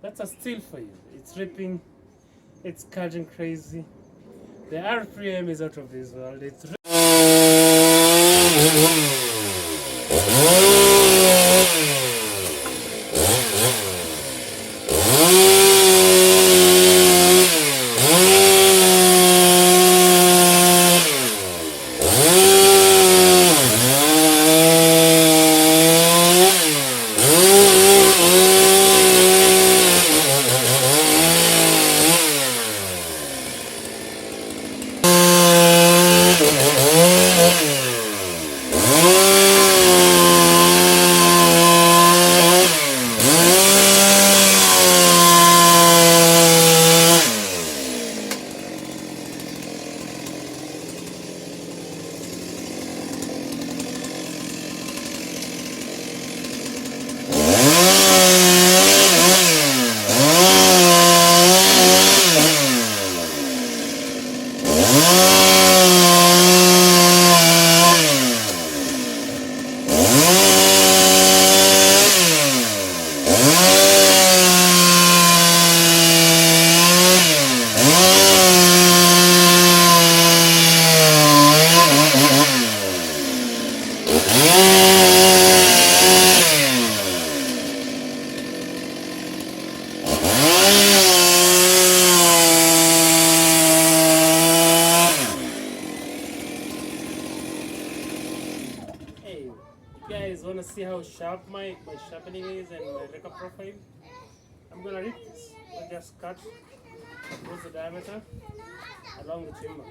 That's a Stihl for you. It's ripping, it's cutting crazy. The RPM is out of this world. It's Hey, you guys want to see how sharp my sharpening is and my record profile? I'm gonna rip this. I just cut across the diameter along the chamber.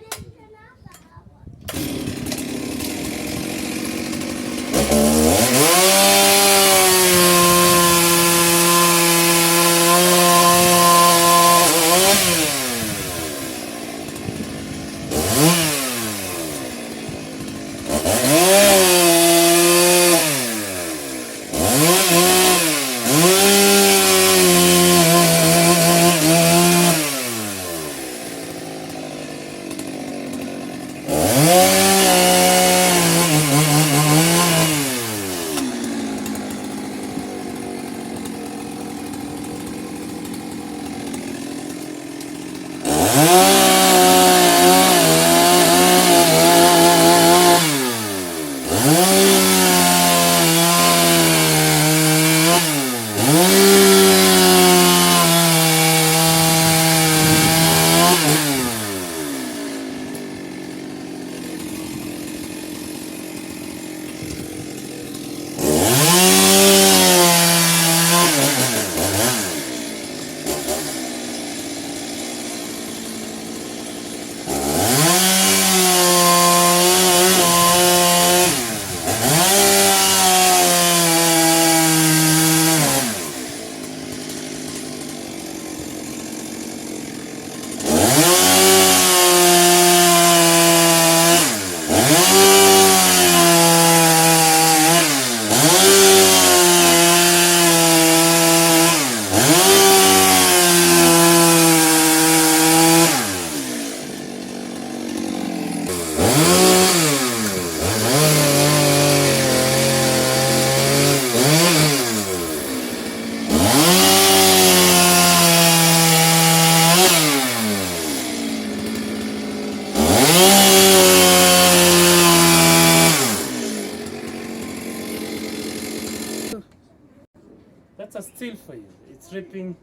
That's a Stihl for you. It's ripping,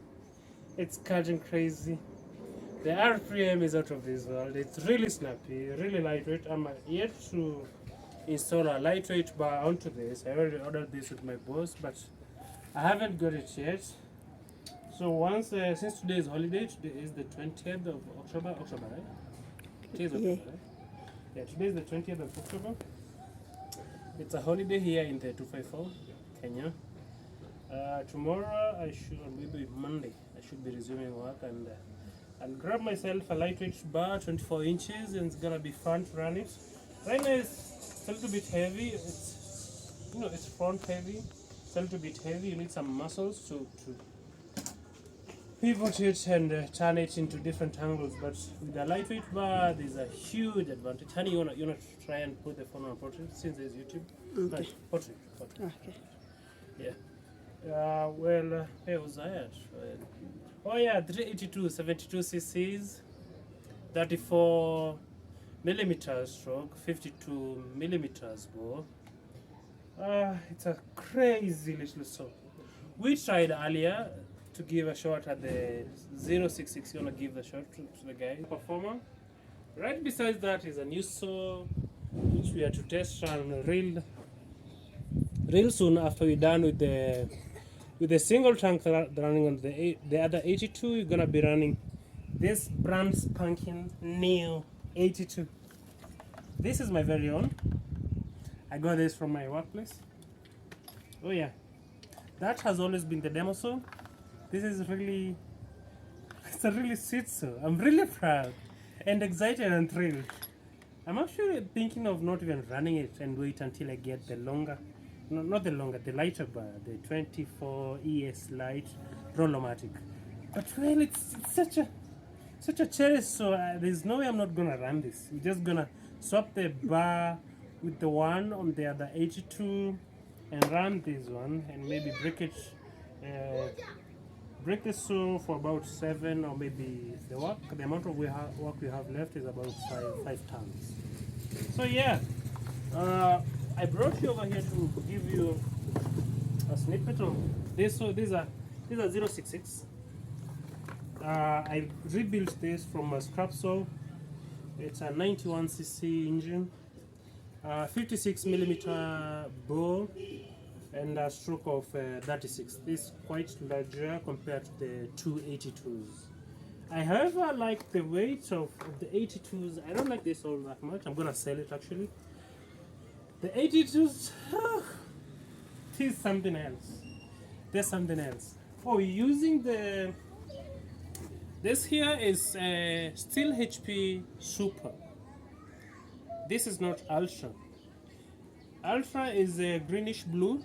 it's cutting crazy. The RPM is out of this world. It's really snappy, really lightweight. I'm yet to install a lightweight bar onto this. I already ordered this with my boss, but I haven't got it yet. So once, since today is holiday, today is the 20th of October, right? It is October, right? Yeah, today is the 20th of October. It's a holiday here in the 254, Kenya. Tomorrow, or maybe Monday, I should be resuming work, and I'll grab myself a lightweight bar, 24 inches, and it's gonna be fun to run it. Right now it's a little bit heavy. It's front heavy. It's a little bit heavy. You need some muscles to pivot it and turn it into different angles. But with a lightweight bar, there's a huge advantage. Honey, you wanna try and put the phone on portrait since there's YouTube. Okay. Portrait. Okay. Yeah. Where was I at? Oh yeah, 382, 72 cc's, 34 millimeters stroke, 52 millimeters bore. It's a crazy little saw. We tried earlier to give a shot at the 066. You wanna give the shot to the guy performer. Right beside that is a new saw which we are to test run real soon after we're done with the single tank running on the other 82. You're gonna be running this brand spanking new 82. This is my very own. I got this from my workplace. Oh yeah, that has always been the demo saw. This is really, it's a really sweet saw. I'm really proud and excited and thrilled. I'm actually thinking of not even running it and wait until I get the longer, no, not the longer, the lighter bar, the 24 ES light Rollomatic. But well, it's such a cherished, so there's no way I'm not gonna run this. I'm just gonna swap the bar with the one on the other 82 and run this one and maybe break it. Break the saw for about 7, or maybe the amount of work we have left is about 5 tons. So yeah, I brought you over here to give you a snippet of this. So these are 066. I rebuilt this from a scrap saw. It's a 91cc engine, 56 millimeter bore, and a stroke of 36. This is quite larger compared to the 282s. I however like the weight of the 82s. I don't like this all that much. I'm gonna sell it actually. The 82s, it is something else. There's something else. Oh, using this here is a Stihl HP Super. This is not Ultra. Ultra is a greenish blue.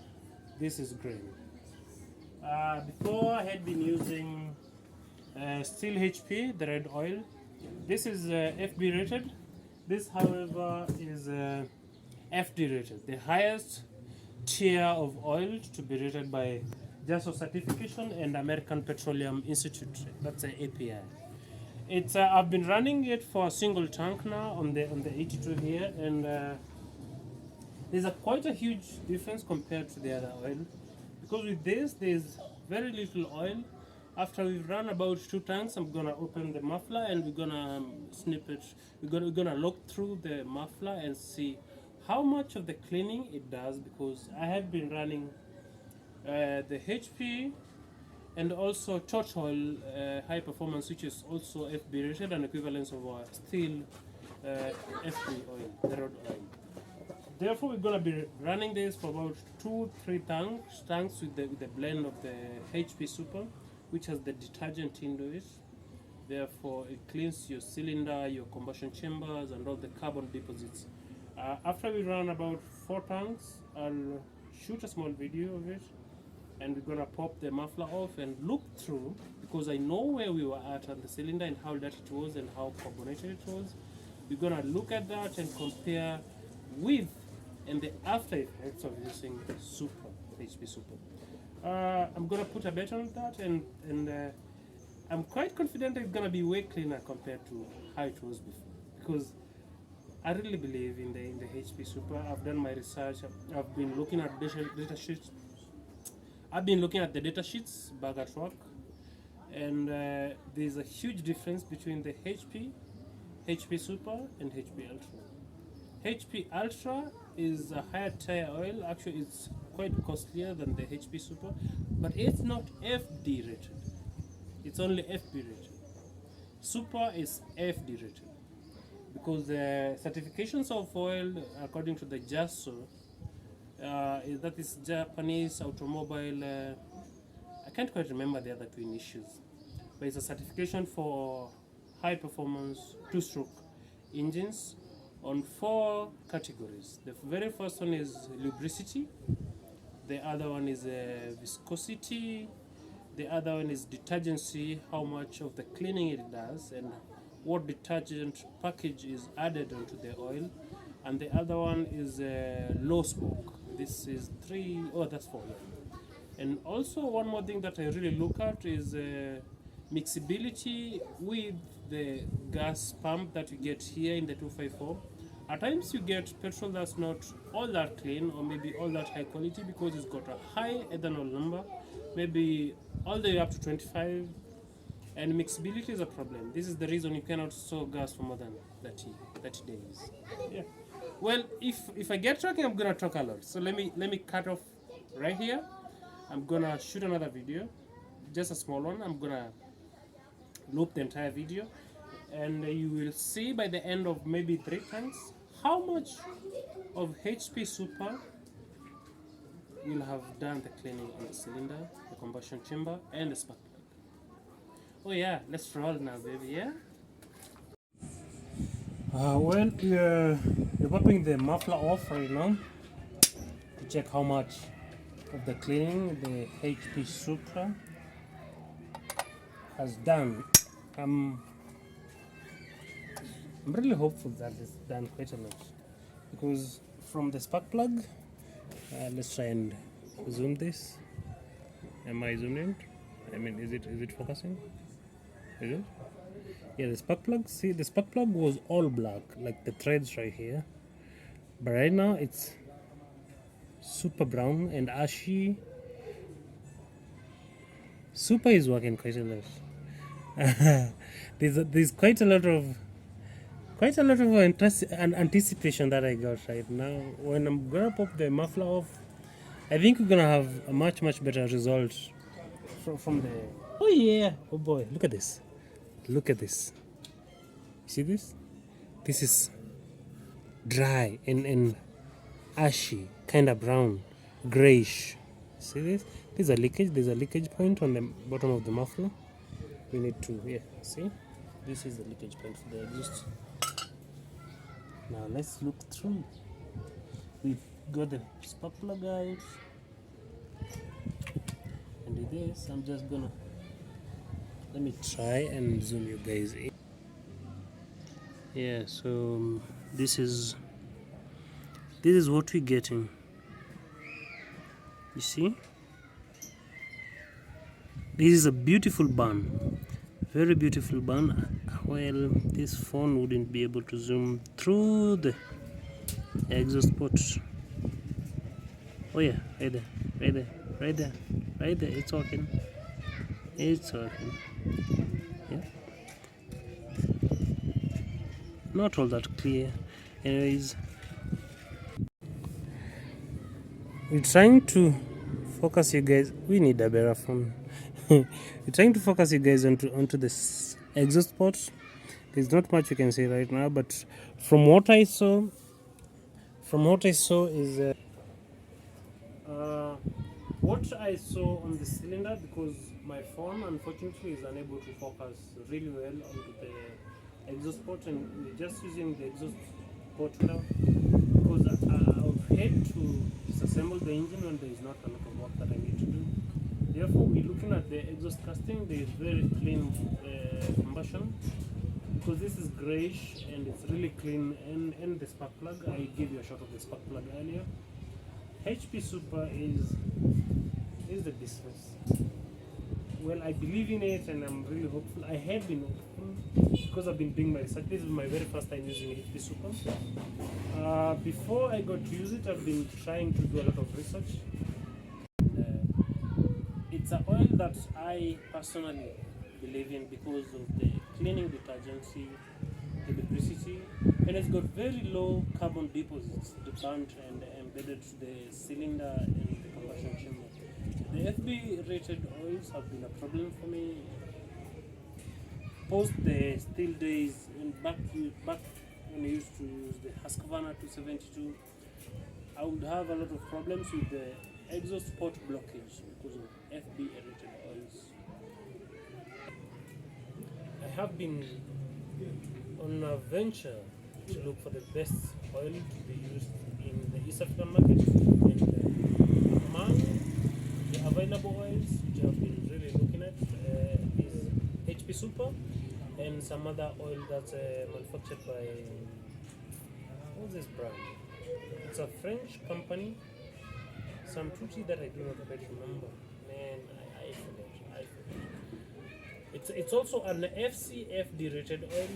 This is green. Before I had been using Stihl HP, the red oil. This is FB rated. This, however, is FD rated, the highest tier of oil to be rated by JASO certification and American Petroleum Institute. That's an API. It's I've been running it for a single tank now on the 82 here, and there's quite a huge difference compared to the other oil, because with this there's very little oil. After we've run about 2 tanks, I'm gonna open the muffler and we're gonna snip it. We're gonna look through the muffler and see how much of the cleaning it does, because I have been running the HP and also Total high performance, which is also FB rated, an equivalence of Stihl FB oil, the road oil. Therefore, we're gonna be running this for about 2-3 tanks with the blend of the HP Super, which has the detergent into it. Therefore, it cleans your cylinder, your combustion chambers, and all the carbon deposits. After we run about 4 tanks, I'll shoot a small video of it, and we're gonna pop the muffler off and look through, because I know where we were at on the cylinder and how dirty it was and how carbonated it was. We're gonna look at that and compare with and the after effects of using Super, HP Super. I'm gonna put a bet on that, and I'm quite confident it's gonna be way cleaner compared to how it was before, because I really believe in the HP Super. I've done my research. I've been looking at data sheets. I've been looking at the data sheets back at work, and there's a huge difference between the HP Super, and HP Ultra. HP Ultra is a higher tier oil. Actually, it's quite costlier than the HP Super, but it's not FD rated. It's only FB rated. Super is FD rated, because the certifications of oil, according to the JASO, that is Japanese Automobile, I can't quite remember the other 2 initials, but it's a certification for high performance 2-stroke engines on 4 categories. The very first one is lubricity, the other one is viscosity, the other one is detergency, how much of the cleaning it does, and what detergent package is added onto the oil, and the other one is low smoke. This is 3, oh that's 4. Yeah. And also one more thing that I really look at is mixability with the gas pump that you get here in the 254. At times you get petrol that's not all that clean or maybe all that high quality because it's got a high ethanol number, maybe all the way up to 25, and mixability is a problem. This is the reason you cannot store gas for more than 30 days. Yeah. Well, if I get talking, I'm gonna talk a lot. So let me cut off right here. I'm gonna shoot another video, just a small one. I'm gonna loop the entire video, and you will see by the end of maybe 3 times how much of HP Super will have done the cleaning on the cylinder, the combustion chamber, and the spark plug. Oh yeah, let's roll now, baby. Yeah. Well, you're popping the muffler off right now to check how much of the cleaning the HP Super has done. I'm really hopeful that it's done quite a lot, because from the spark plug, let's try and zoom this. Am I zoomed in? I mean, is it focusing? Is it? Yeah, the spark plug. See, the spark plug was all black, like the threads right here, but right now it's super brown and ashy. Super is working quite a lot. There's quite a lot of anticipation that I got right now. When I'm gonna pop the muffler off, I think we're gonna have a much better result from the. Oh yeah! Oh boy! Look at this! Look at this! See this? This is dry and ashy, kind of brown, grayish. See this? There's a leakage. There's a leakage point on the bottom of the muffler. We need to see. This is the leakage point for the exhaust. Now let's look through. We've got the spark plug out, and with this, I'm just gonna let me try and zoom you guys in. Yeah, so this is what we're getting. You see, this is a beautiful bun, very beautiful bun. Well, this phone wouldn't be able to zoom through the exhaust port. Oh yeah, right there. It's working. Yeah, not all that clear. Anyways, we're trying to focus you guys. We need a better phone. We're trying to focus you guys onto this exhaust port. There's not much you can say right now, but from what I saw is what I saw on the cylinder, because my phone unfortunately is unable to focus really well onto the exhaust port, and we're just using the exhaust port now, because I've had to disassemble the engine when there is not a lot of work that I need to do. Therefore, we're looking at the exhaust casting. There is very clean combustion, because this is grayish and it's really clean. And the spark plug, I gave you a shot of the spark plug earlier. HP Super is the business. Well, I believe in it, and I'm really hopeful. I have been hopeful because I've been doing my research. This is my very first time using HP Super. Before I got to use it, I've been trying to do a lot of research. It's an oil that I personally believe in because of the cleaning detergency, the lubricity, and it's got very low carbon deposits burnt and embedded to the cylinder and the combustion chamber. The FB rated oils have been a problem for me post the Stihl days, and back when I used to use the Husqvarna 272. I would have a lot of problems with the exhaust port blockage because of FB rated oils. I have been on a venture to look for the best oil to be used in the East African market, and among the available oils which I've been really looking at is HP Super and some other oil that's manufactured by, what's this brand? It's a French company, some tutti that I do not quite remember. Man, I forget. It's also an FCFD rated oil.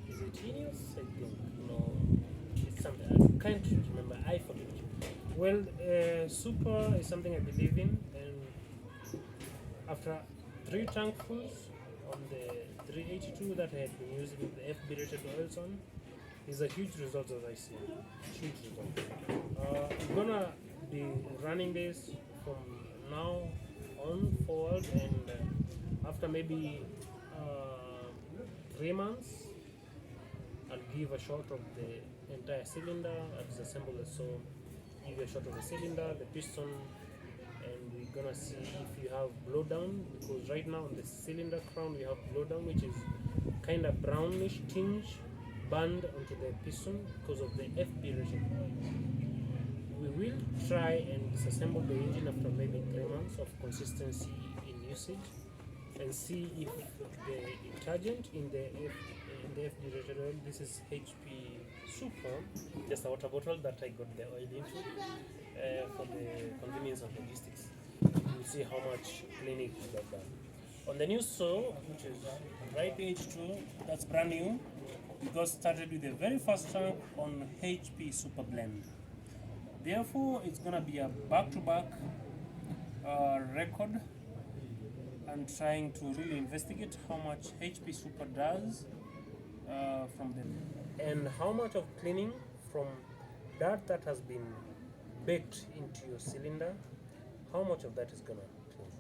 Is it Ineos? I think. No, it's something I can't remember. I forget. Well, Super is something I believe in, and after 3 tankfuls on the 382 that I had been using the FB rated oils on, is a huge result as I see. Huge result. I'm gonna be running this from now on forward, and after maybe 3 months, I'll give a shot of the entire cylinder. I'll disassemble it, so give a shot of the cylinder, the piston, and we're gonna see if you have blowdown, because right now on the cylinder crown we have blowdown, which is kind of brownish tinge band onto the piston because of the FB rated oil. We will try and disassemble the engine after maybe 3 months of consistency in usage, and see if the detergent in the FB rated oil, this is HP Super, just a water bottle that I got the oil into for the convenience of logistics. We'll see how much cleaning we got done. On the new saw, which is right H2, that's brand new. We got started with the very first tank on HP Super blend. Therefore, it's gonna be a back-to-back record, and trying to really investigate how much HP Super does from the, and how much of cleaning from dirt that has been baked into your cylinder, how much of that is gonna clean.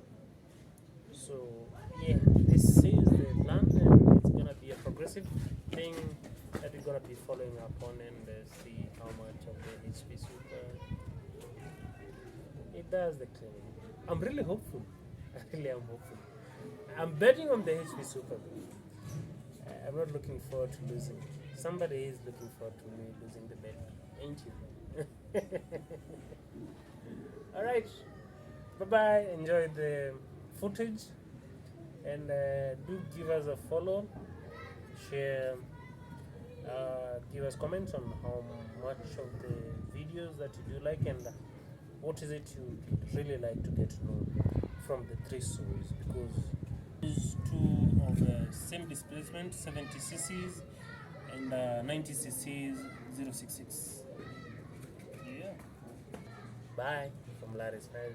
So yeah, this is the plan, and it's gonna be a progressive thing that we're gonna be following up on, and see how much of the HP Super it does the cleaning. I'm really hopeful. I really am hopeful. I'm betting on the HP Super. I'm not looking forward to losing. Somebody is looking forward to me losing the bet, ain't you? Alright, bye bye. Enjoy the footage, and do give us a follow, share, give us comments on how much of the videos that you do like, and what is it you really like to get to know from the 3 saws, because these 2 of the same displacement, 70 cc's and 90 cc's 066. Yeah. Bye from Larry's Head.